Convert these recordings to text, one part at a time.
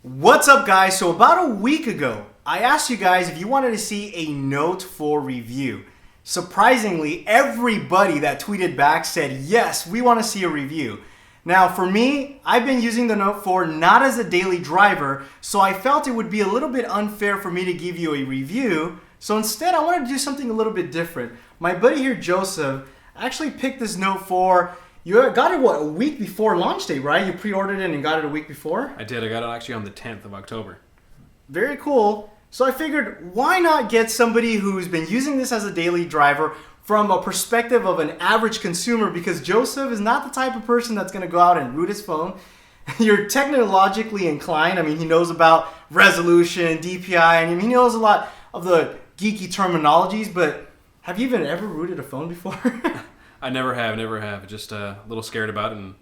What's up, guys? So about a week ago, I asked you guys if you wanted to see a Note 4 review. Surprisingly, everybody that tweeted back said, yes, we want to see a review. Now, for me, I've been using the Note 4 not as a daily driver, so I felt it would be a little bit unfair for me to give you a review. So instead, I wanted to do something a little bit different. My buddy here, Joseph, actually picked this Note 4. You got it, a week before launch date, right? You pre-ordered it and got it a week before? I did. I got it actually on the 10th of October. Very cool. So I figured, why not get somebody who's been using this as a daily driver from a perspective of an average consumer, because Joseph is not the type of person that's going to go out and root his phone. You're technologically inclined. I mean, he knows about resolution, DPI, and he knows a lot of the geeky terminologies, but have you even ever rooted a phone before? I never have. Just a little scared about it, and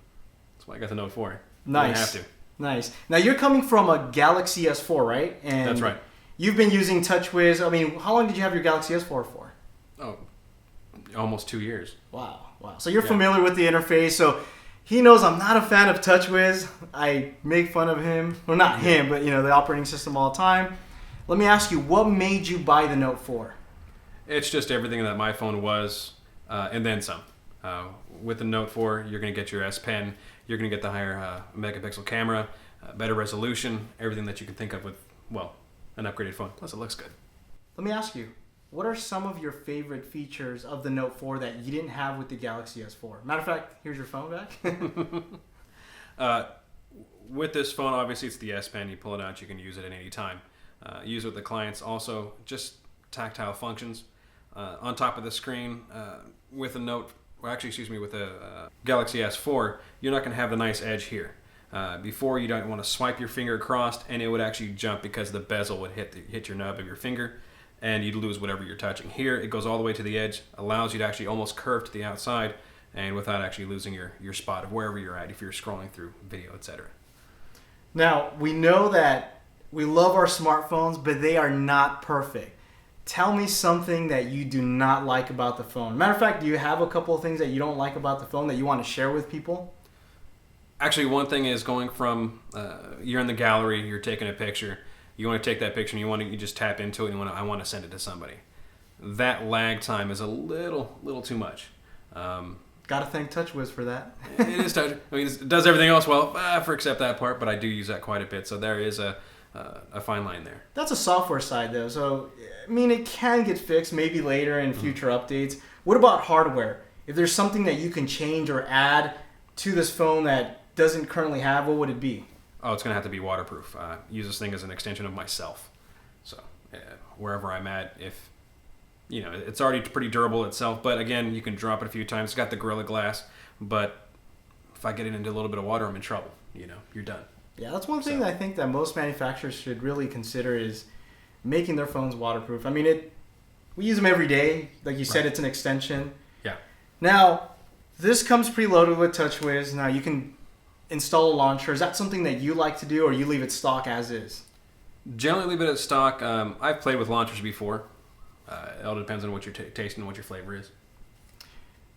that's why I got the Note 4. Nice. I have to. Nice. Now, you're coming from a Galaxy S4, right? And that's right. You've been using TouchWiz. I mean, how long did you have your Galaxy S4 for? Oh, almost 2 years. Wow. So you're familiar with the interface. So he knows I'm not a fan of TouchWiz. I make fun of him. Well, not him, but the operating system all the time. Let me ask you, what made you buy the Note 4? It's just everything that my phone was, and then some. With the Note 4, you're going to get your S Pen. You're going to get the higher megapixel camera, better resolution, everything that you can think of with, an upgraded phone. Plus, it looks good. Let me ask you, what are some of your favorite features of the Note 4 that you didn't have with the Galaxy S4? Matter of fact, here's your phone back. With this phone, obviously, it's the S Pen. You pull it out, you can use it at any time. Use it with the clients. Also, just tactile functions. On top of the screen, with a Note, with a Galaxy S4, you're not going to have the nice edge here. Before, you don't want to swipe your finger across, and it would actually jump because the bezel would hit your nub of your finger, and you'd lose whatever you're touching. Here, it goes all the way to the edge, allows you to actually almost curve to the outside, and without actually losing your spot of wherever you're at if you're scrolling through video, etc. Now, we know that we love our smartphones, but they are not perfect. Tell me something that you do not like about the phone. Matter of fact, do you have a couple of things that you don't like about the phone that you want to share with people? Actually, one thing is going from, you're in the gallery, you're taking a picture, you want to take that picture and you just tap into it and I want to send it to somebody. That lag time is a little too much. Gotta thank TouchWiz for that. It is touch. I mean, it does everything else well, except that part, but I do use that quite a bit, so there is a fine line there. That's a software side, though. So, I mean, it can get fixed maybe later in future updates. What about hardware? If there's something that you can change or add to this phone that doesn't currently have, what would it be? Oh, it's going to have to be waterproof. Use this thing as an extension of myself. So, wherever I'm at, if, it's already pretty durable itself, but again, you can drop it a few times. It's got the Gorilla Glass, but if I get it into a little bit of water, I'm in trouble. You're done. Yeah, that's one thing that I think that most manufacturers should really consider is making their phones waterproof. I mean, we use them every day. Like you said, it's an extension. Yeah. Now, this comes preloaded with TouchWiz. Now, you can install a launcher. Is that something that you like to do, or you leave it stock as is? Generally leave it at stock. I've played with launchers before. It all depends on what your taste and what your flavor is.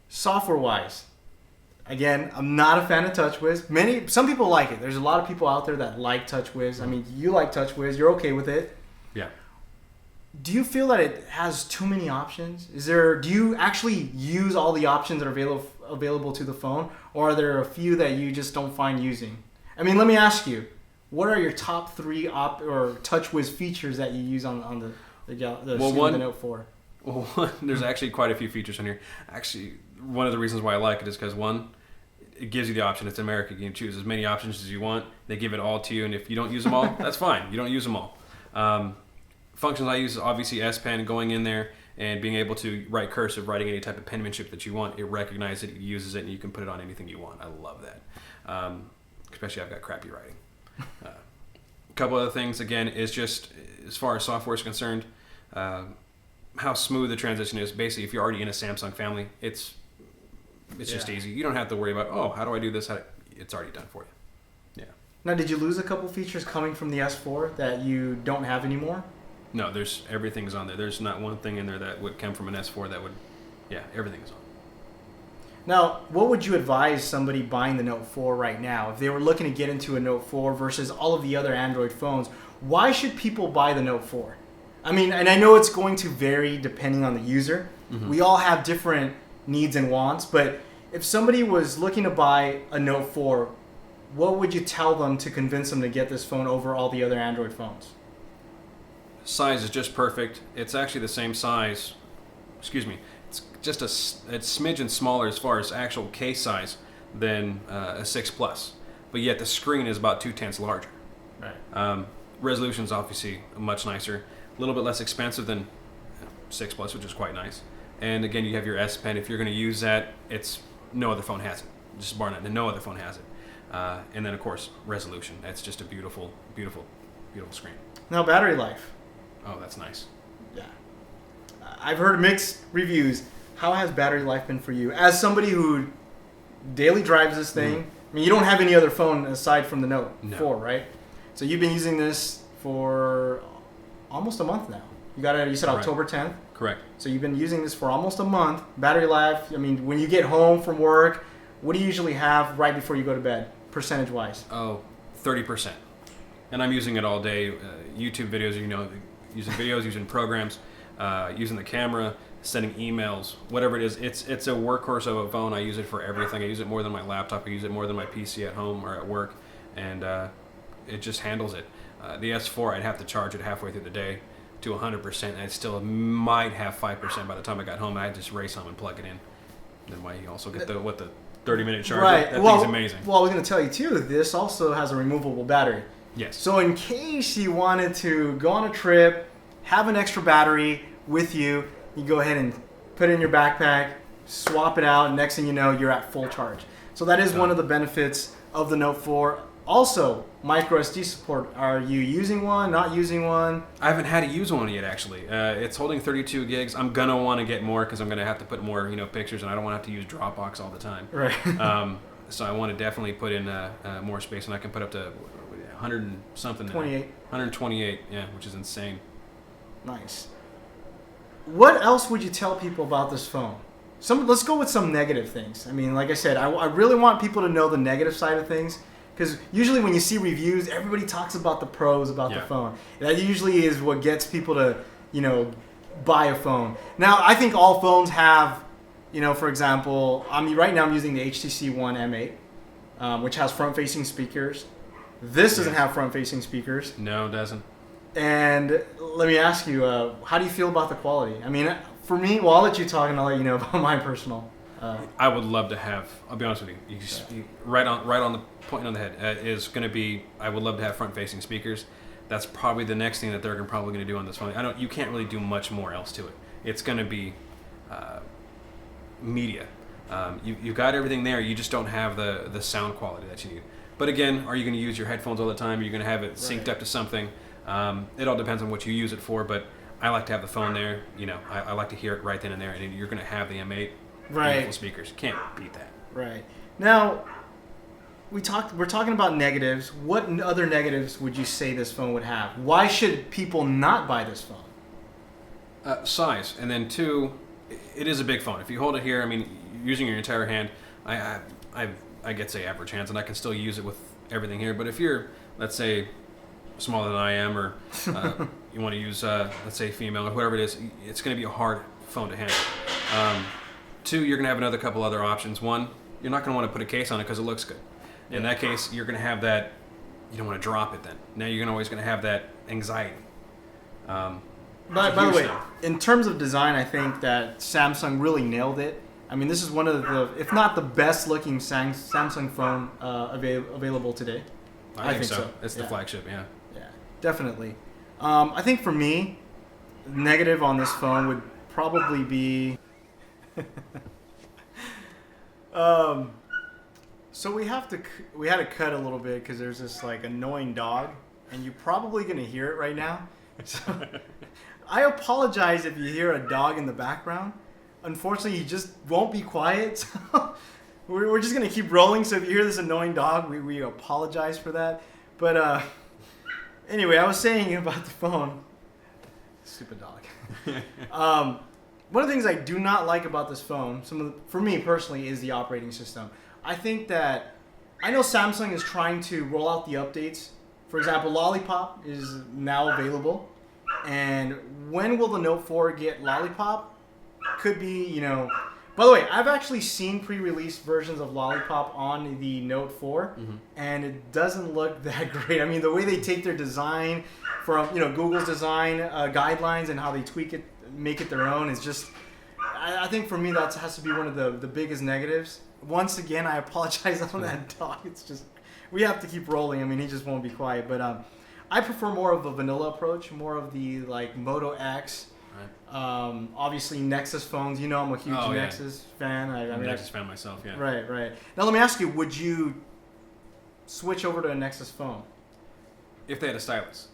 Software-wise, again, I'm not a fan of TouchWiz. Some people like it. There's a lot of people out there that like TouchWiz. I mean, you like TouchWiz. You're okay with it. Yeah. Do you feel that it has too many options? Do you actually use all the options that are available to the phone, or are there a few that you just don't find using? I mean, let me ask you, what are your top 3 or TouchWiz features that you use on the Note 4? Well, there's actually quite a few features on here. Actually, one of the reasons why I like it is because, one, it gives you the option. It's America. You can choose as many options as you want. They give it all to you, and if you don't use them all, that's fine. You don't use them all. Functions I use is obviously S Pen, going in there and being able to write cursive, writing any type of penmanship that you want. It recognizes it, it uses it, and you can put it on anything you want. I love that. Especially I've got crappy writing. A couple other things, again, is just as far as software is concerned, how smooth the transition is. Basically, if you're already in a Samsung family, it's just easy. You don't have to worry about, how do I do this? It's already done for you. Yeah. Now, did you lose a couple features coming from the S4 that you don't have anymore? No, everything's on there. There's not one thing in there that would come from an S4 that would, everything's on. Now, what would you advise somebody buying the Note 4 right now? If they were looking to get into a Note 4 versus all of the other Android phones, why should people buy the Note 4? I mean, and I know it's going to vary depending on the user. Mm-hmm. We all have different needs and wants, but if somebody was looking to buy a Note 4, what would you tell them to convince them to get this phone over all the other Android phones? Size is just perfect. It's actually the same size. Excuse me. It's just a smidgen smaller as far as actual case size than a 6 Plus, but yet the screen is about 2/10 larger. Right. Resolution is obviously much nicer, a little bit less expensive than 6 Plus, which is quite nice. And again, you have your S Pen. If you're going to use that, no other phone has it. Just bar none, no other phone has it. And then of course, resolution. That's just a beautiful, beautiful, beautiful screen. Now, battery life. Oh, that's nice. Yeah. I've heard mixed reviews. How has battery life been for you? As somebody who daily drives this thing, I mean, you don't have any other phone aside from the Note 4, right? So you've been using this for almost a month now. You got it, you said October 10th? Correct. So you've been using this for almost a month. Battery life, I mean, when you get home from work, what do you usually have right before you go to bed, percentage-wise? Oh, 30%. And I'm using it all day. YouTube videos, using videos, using programs, using the camera, sending emails, whatever it is. It's a workhorse of a phone. I use it for everything. I use it more than my laptop. I use it more than my PC at home or at work. And it just handles it. The S4, I'd have to charge it halfway through the day to 100%, and it still might have 5% by the time I got home. I'd just race home and plug it in. Then you also get the 30-minute charger. Right. That thing's amazing. Well, I was going to tell you too, this also has a removable battery. Yes. So in case you wanted to go on a trip, have an extra battery with you, you go ahead and put it in your backpack, swap it out, and next thing you know, you're at full charge. So that is one of the benefits of the Note 4. Also, micro SD support. Are you using one, not using one? I haven't had to use one yet, actually. It's holding 32 gigs. I'm going to want to get more because I'm going to have to put more pictures, and I don't want to have to use Dropbox all the time. Right. So I want to definitely put in more space, and I can put up to 100 and something. 28. 128, yeah, which is insane. Nice. What else would you tell people about this phone? Let's go with some negative things. I mean, like I said, I really want people to know the negative side of things. Because usually when you see reviews, everybody talks about the pros about the phone. That usually is what gets people to, buy a phone. Now, I think all phones have, for example, right now I'm using the HTC One M8, which has front-facing speakers. This doesn't have front-facing speakers. No, it doesn't. And let me ask you, how do you feel about the quality? I mean, for me, well, I'll let you talk and I'll let you know about my personal. I would love to have. I'll be honest with you. You right on the point on the head is going to be. I would love to have front-facing speakers. That's probably the next thing that they're probably going to do on this phone. You can't really do much more else to it. It's going to be media. You've got everything there. You just don't have the sound quality that you need. But again, are you going to use your headphones all the time? Are you going to have it synced up to something? It all depends on what you use it for. But I like to have the phone there. I like to hear it right then and there. And you're going to have the M8. Right. Beautiful speakers. Can't beat that. Right. Now, we're talking about negatives. What other negatives would you say this phone would have? Why should people not buy this phone? Size. And then two, it is a big phone. If you hold it here, I mean, using your entire hand, I get, say, average hands, and I can still use it with everything here. But if you're, let's say, smaller than I am, or you want to use, let's say, female, or whatever it is, it's going to be a hard phone to handle. Two, you're going to have another couple other options. One, you're not going to want to put a case on it because it looks good. In that case, you're going to have that, you don't want to drop it then. Now you're always going to have that anxiety. By the way, in terms of design, I think that Samsung really nailed it. I mean, this is one of the, if not the best looking Samsung phone available today. I think so. It's the flagship, yeah. Yeah, definitely. I think for me, negative on this phone would probably be... So we had to cut a little bit because there's this annoying dog, and you're probably gonna hear it right now. So I apologize if you hear a dog in the background. Unfortunately, he just won't be quiet. So we're just gonna keep rolling. So if you hear this annoying dog, we apologize for that. But anyway, I was saying about the phone. Stupid dog. one of the things I do not like about this phone, for me personally, is the operating system. I think that I know Samsung is trying to roll out the updates. For example, Lollipop is now available, and when will the Note 4 get Lollipop? Could be, you know. By the way, I've actually seen pre-release versions of Lollipop on the Note 4, and it doesn't look that great. I mean, the way they take their design from, you know, Google's design guidelines and how they tweak it, make it their own, is just, I think for me that has to be one of the biggest negatives. Once again, I apologize on that dog. It's just, we have to keep rolling. I mean, he just won't be quiet. But I prefer more of a vanilla approach, more of the like Moto X. Right. Obviously, Nexus phones. You know, I'm a huge Nexus fan. I'm a Nexus fan myself. Yeah. Right. Now, let me ask you: would you switch over to a Nexus phone if they had a stylus?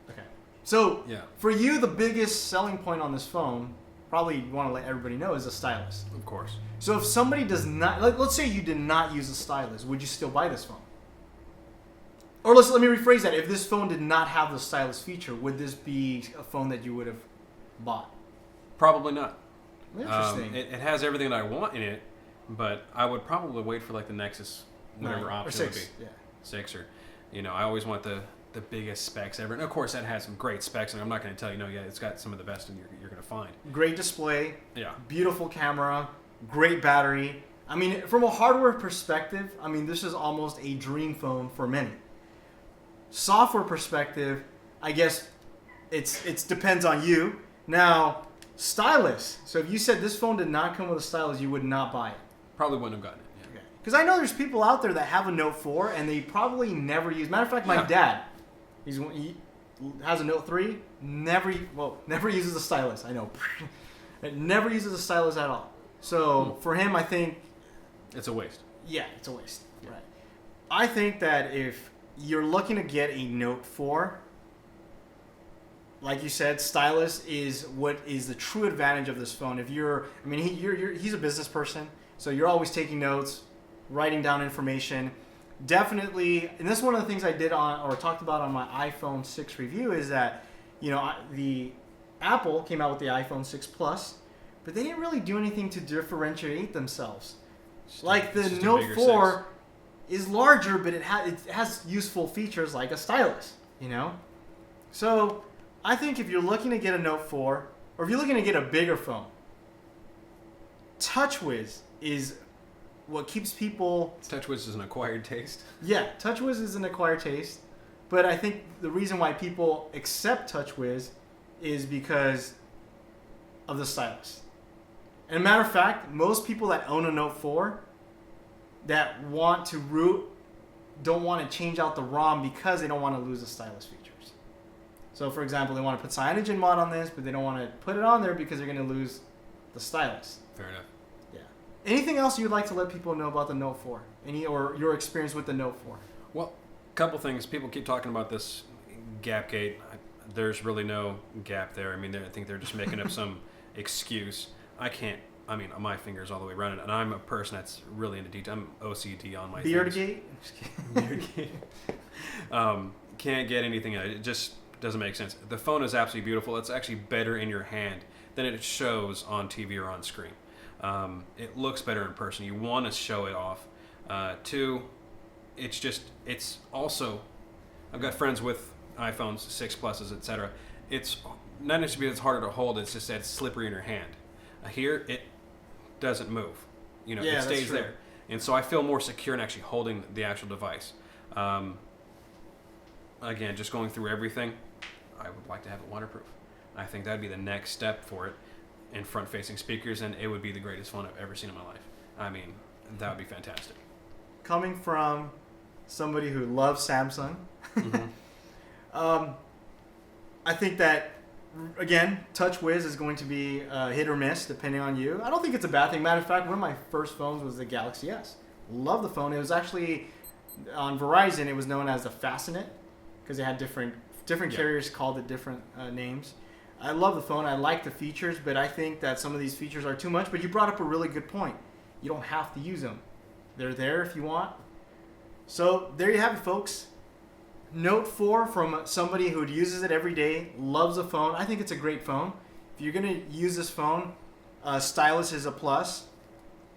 Okay. So, yeah, for you, the biggest selling point on this phone, probably you want to let everybody know, is a stylus. Of course. So, if somebody does not, let's say you did not use a stylus, would you still buy this phone? Or let me rephrase that. If this phone did not have the stylus feature, would this be a phone that you would have bought? Probably not. Interesting. It has everything that I want in it, but I would probably wait for like the Nexus, whatever option or 6, would be. Yeah. 6 or, you know, I always want the biggest specs ever. And of course, that has some great specs, and I'm not going to tell you, no, yeah, it's got some of the best you're going to find. Great display. Yeah. Beautiful camera. Great battery. I mean, from a hardware perspective, I mean, this is almost a dream phone for many. Software perspective, I guess it's depends on you. Now, stylus. So if you said this phone did not come with a stylus, you would not buy it. Probably wouldn't have gotten it. Yeah. Okay. Because I know there's people out there that have a Note 4 and they probably never use. Matter of fact, my dad, he has a Note 3, never uses a stylus. I know, it never uses a stylus at all. So for him, I think it's a waste. Yeah, it's a waste. Yeah. Right. I think that if you're looking to get a Note 4, like you said, stylus is what is the true advantage of this phone. If he's a business person, so you're always taking notes, writing down information. Definitely, and this is one of the things I did talked about on my iPhone 6 review, is that, you know, the Apple came out with the iPhone 6 Plus, but they didn't really do anything to differentiate themselves. Like the Note 4 is larger, but it has useful features like a stylus, you know? So I think if you're looking to get a Note 4, or if you're looking to get a bigger phone, TouchWiz is what keeps people... TouchWiz is an acquired taste? Yeah, TouchWiz is an acquired taste. But I think the reason why people accept TouchWiz is because of the stylus. And a matter of fact, most people that own a Note 4 that want to root don't want to change out the ROM because they don't want to lose the stylus features. So, for example, they want to put CyanogenMod on this, but they don't want to put it on there because they're going to lose the stylus. Fair enough. Yeah. Anything else you'd like to let people know about the Note 4? Or your experience with the Note 4? Well, a couple things. People keep talking about this gap gate. There's really no gap there. I mean, I think they're just making up some excuse. My finger's all the way around it, and I'm a person that's really into detail. I'm OCD on my Beardgate? Beardgate. Can't get anything in it. It just doesn't make sense. The phone is absolutely beautiful. It's actually better in your hand than it shows on TV or on screen. It looks better in person. You want to show it off. Two, it's also, I've got friends with iPhones 6 Pluses, etc. It's not necessarily it's harder to hold. It's just that it's slippery in your hand. Here, it doesn't move. You know, it stays there. And so I feel more secure in actually holding the actual device. Again, just going through everything, I would like to have it waterproof. I think that would be the next step for it, in front-facing speakers, and it would be the greatest phone I've ever seen in my life. I mean, that would be fantastic. Coming from somebody who loves Samsung, I think that, again, TouchWiz is going to be hit or miss depending on you. I don't think it's a bad thing. Matter of fact, one of my first phones was the Galaxy S. Love the phone. It was actually, on Verizon, it was known as the Fastinet because they had different carriers called it different names. I love the phone. I like the features, but I think that some of these features are too much. But you brought up a really good point. You don't have to use them. They're there if you want. So there you have it, folks. Note 4 from somebody who uses it every day, loves the phone. I think it's a great phone. If you're gonna use this phone, stylus is a plus.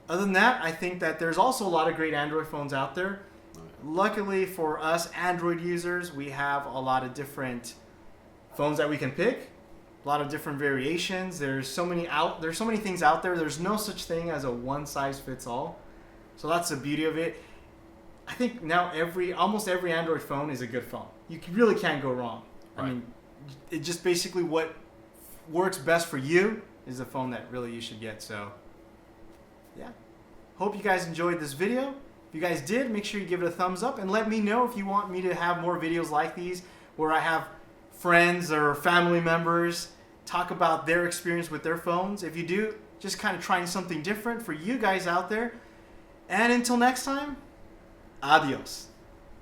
Other than that, I think that there's also a lot of great Android phones out there. Luckily for us Android users, we have a lot of different phones that we can pick. A lot of different variations. There's so many things out there. There's no such thing as a one size fits all. So that's the beauty of it. I think now almost every Android phone is a good phone. You really can't go wrong. Right. I mean, it just basically what works best for you is the phone that really you should get. So, yeah. Hope you guys enjoyed this video. If you guys did, make sure you give it a thumbs up and let me know if you want me to have more videos like these where I have friends or family members talk about their experience with their phones. If you do, just kind of trying something different for you guys out there. And until next time, adios.